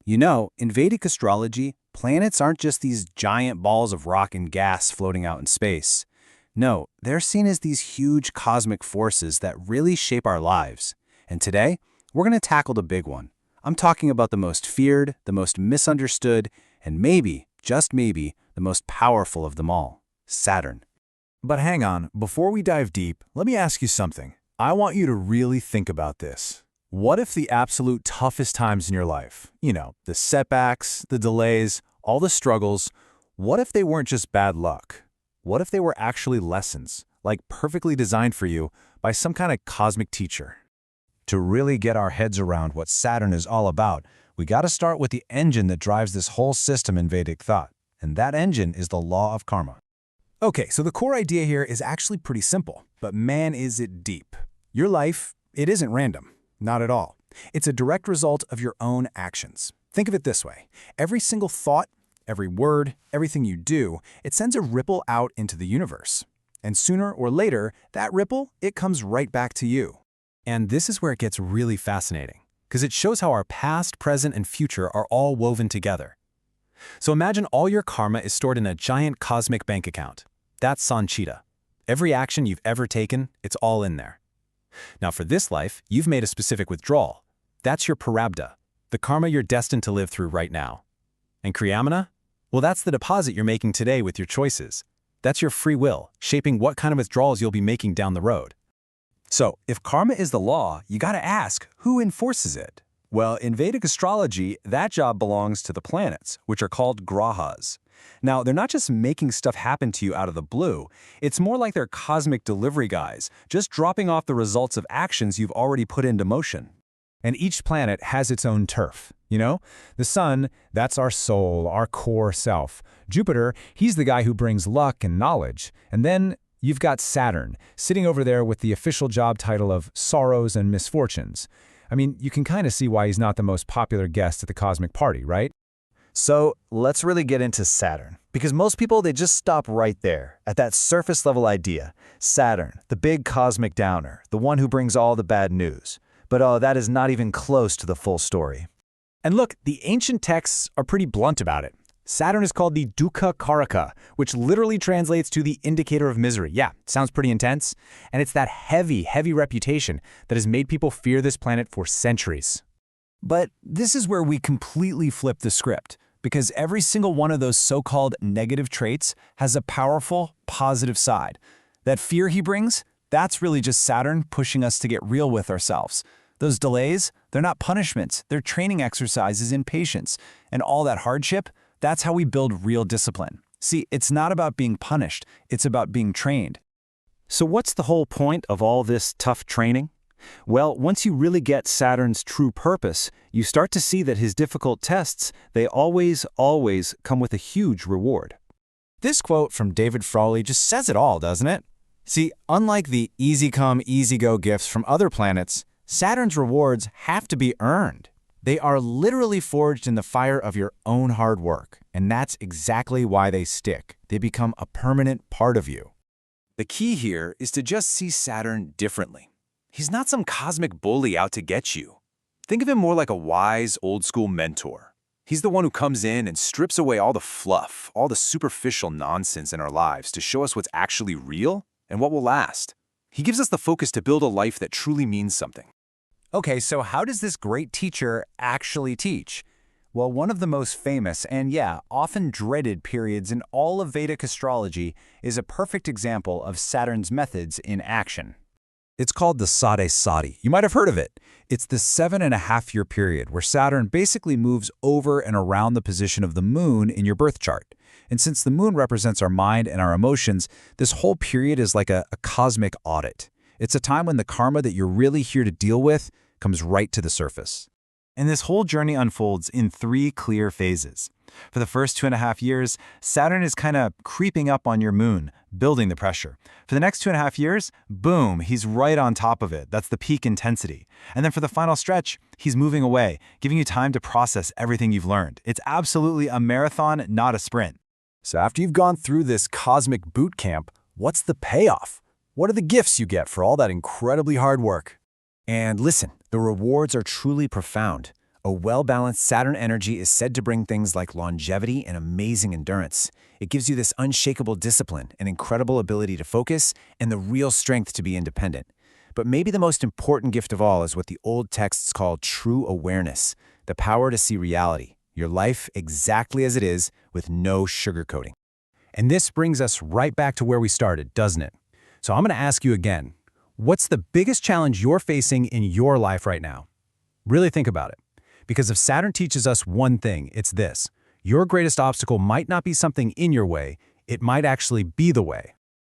You know, in Vedic astrology, planets aren't just these giant balls of rock and gas floating out in space. No, they're seen as these huge cosmic forces that really shape our lives. And today, we're going to tackle the big one. I'm talking about the most feared, the most misunderstood, and maybe, just maybe, the most powerful of them all, Saturn. But hang on, before we dive deep, let me ask you something. I want you to really think about this. What if the absolute toughest times in your life, the setbacks, the delays, all the struggles, what if they weren't just bad luck? What if they were actually lessons, like perfectly designed for you by some kind of cosmic teacher? To really get our heads around what Saturn is all about, we got to start with the engine that drives this whole system in Vedic thought, and that engine is the law of karma. Okay, so the core idea here is actually pretty simple, but man is it deep. Your life, it isn't random. Not at all. It's a direct result of your own actions. Think of it this way. Every single thought, every word, everything you do, it sends a ripple out into the universe. And sooner or later, that ripple, it comes right back to you. And this is where it gets really fascinating, because it shows how our past, present, and future are all woven together. So imagine all your karma is stored in a giant cosmic bank account. That's Sanchita. Every action you've ever taken, it's all in there. Now for this life, you've made a specific withdrawal. That's your prarabdha, the karma you're destined to live through right now. And kriyamana? Well, that's the deposit you're making today with your choices. That's your free will, shaping what kind of withdrawals you'll be making down the road. So, if karma is the law, you got to ask, who enforces it? Well, in Vedic astrology, that job belongs to the planets, which are called grahas. Now, they're not just making stuff happen to you out of the blue. It's more like they're cosmic delivery guys, just dropping off the results of actions you've already put into motion. And each planet has its own turf. The sun, that's our soul, our core self. Jupiter, he's the guy who brings luck and knowledge. And then you've got Saturn, sitting over there with the official job title of sorrows and misfortunes. I mean, you can kind of see why he's not the most popular guest at the cosmic party, right? So let's really get into Saturn, because most people, they just stop right there, at that surface level idea. Saturn, the big cosmic downer, the one who brings all the bad news. But that is not even close to the full story. And look, the ancient texts are pretty blunt about it. Saturn is called the dukkha karaka, which literally translates to the indicator of misery. Yeah, sounds pretty intense. And it's that heavy, heavy reputation that has made people fear this planet for centuries. But this is where we completely flip the script, because every single one of those so-called negative traits has a powerful, positive side. That fear he brings, that's really just Saturn pushing us to get real with ourselves. Those delays, they're not punishments, they're training exercises in patience. And all that hardship, that's how we build real discipline. See, it's not about being punished, it's about being trained. So what's the whole point of all this tough training? Well, once you really get Saturn's true purpose, you start to see that his difficult tests, they always come with a huge reward. This quote from David Frawley just says it all, doesn't it? See, unlike the easy come, easy go gifts from other planets, Saturn's rewards have to be earned. They are literally forged in the fire of your own hard work, and that's exactly why they stick. They become a permanent part of you. The key here is to just see Saturn differently. He's not some cosmic bully out to get you. Think of him more like a wise, old-school mentor. He's the one who comes in and strips away all the fluff, all the superficial nonsense in our lives to show us what's actually real and what will last. He gives us the focus to build a life that truly means something. Okay, so how does this great teacher actually teach? Well, one of the most famous and, often dreaded periods in all of Vedic astrology is a perfect example of Saturn's methods in action. It's called the Sade. You might have heard of it. It's the 7.5-year period where Saturn basically moves over and around the position of the moon in your birth chart. And since the moon represents our mind and our emotions, this whole period is like a cosmic audit. It's a time when the karma that you're really here to deal with comes right to the surface. And this whole journey unfolds in 3 clear phases. For the first 2.5 years, Saturn is kind of creeping up on your moon, building the pressure. For the next 2.5 years, boom, he's right on top of it. That's the peak intensity. And then for the final stretch, he's moving away, giving you time to process everything you've learned. It's absolutely a marathon, not a sprint. So after you've gone through this cosmic boot camp, what's the payoff? What are the gifts you get for all that incredibly hard work? And listen, the rewards are truly profound. A well-balanced Saturn energy is said to bring things like longevity and amazing endurance. It gives you this unshakable discipline, an incredible ability to focus, and the real strength to be independent. But maybe the most important gift of all is what the old texts call true awareness, the power to see reality, your life exactly as it is, with no sugarcoating. And this brings us right back to where we started, doesn't it? So I'm going to ask you again, what's the biggest challenge you're facing in your life right now? Really think about it. Because if Saturn teaches us one thing, it's this: your greatest obstacle might not be something in your way, it might actually be the way.